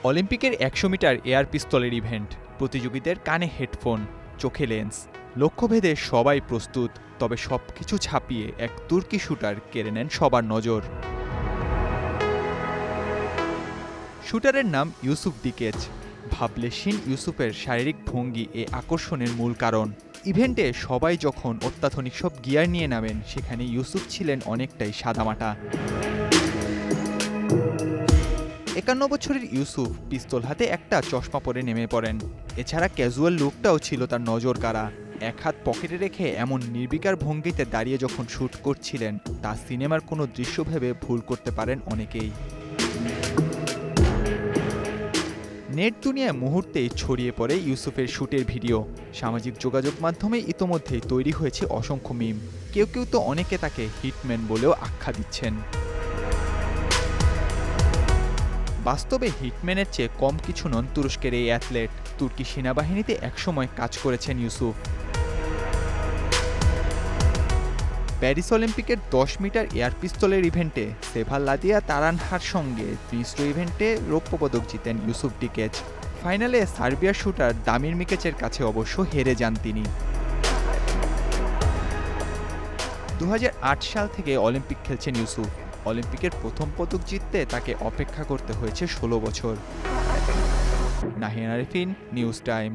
অলিম্পিকের ১০০ metre air পিস্তলের event. প্রতিযোগীদের কানে হেডফোন, চোখে লেন্স, লক্ষ্যভেদে সবাই প্রস্তুত। তবে সবকিছু ছাপিয়ে এক তুর্কি শুটার কেড়ে নেন সবার নজর। শুটারের নাম ইউসুফ ডিকেচ। ভাবলে শিন ইউসুফের শারীরিক ভঙ্গি এ আকর্ষণের মূল কারণ। ইভেন্টে সবাই যখন অত্যাধুনিক সব গিয়ার নিয়ে নামেন, সেখানে ইউসুফ ছিলেন অনেকটাই সাদামাটা। ৫১ বছরের ইউসুফ পিস্তল হাতে একটা চশমা পরে নেমে পড়েন। এছাড়া ক্যাজুয়াল লুকটাও ছিল তার নজর কাড়া। এক হাত পকেটে রেখে এমন নির্বিকার ভঙ্গিতে দাঁড়িয়ে যখন শ্যুট করছিলেন, তা সিনেমার কোনো দৃশ্য ভেবে ভুল করতে পারেন অনেকেই। নেট দুনিয়ায় মুহূর্তেই ছড়িয়ে পড়ে ইউসুফের শ্যুটের ভিডিও। সামাজিক যোগাযোগ মাধ্যমে ইতোমধ্যেই তৈরি হয়েছে অসংখ্য মিম। কেউ কেউ তো অনেকে তাকে হিটম্যান বলেও আখ্যা দিচ্ছেন। বাস্তবে হিটম্যানের চেয়ে কম কিছু নন তুরস্কের এই অ্যাথলেট। তুর্কি সেনাবাহিনীতে একসময় কাজ করেছেন ইউসুফ। প্যারিস অলিম্পিকের ১০ মিটার এয়ার পিস্তলের ইভেন্টে সেভাল্লাদিয়া তারানহার সঙ্গে মিশ্র ইভেন্টে রৌপ্য পদক জিতেন ইউসুফ ডিকেচ। ফাইনালে সার্বিয়ার শুটার দামির মিকেচের কাছে অবশ্য হেরে যান তিনি। ২০০৮ সাল থেকে অলিম্পিক খেলছেন ইউসুফ। অলিম্পিকের প্রথম পদক জিততে তাকে অপেক্ষা করতে হয়েছে ১৬ বছর। Nahiyan Arifin, news time.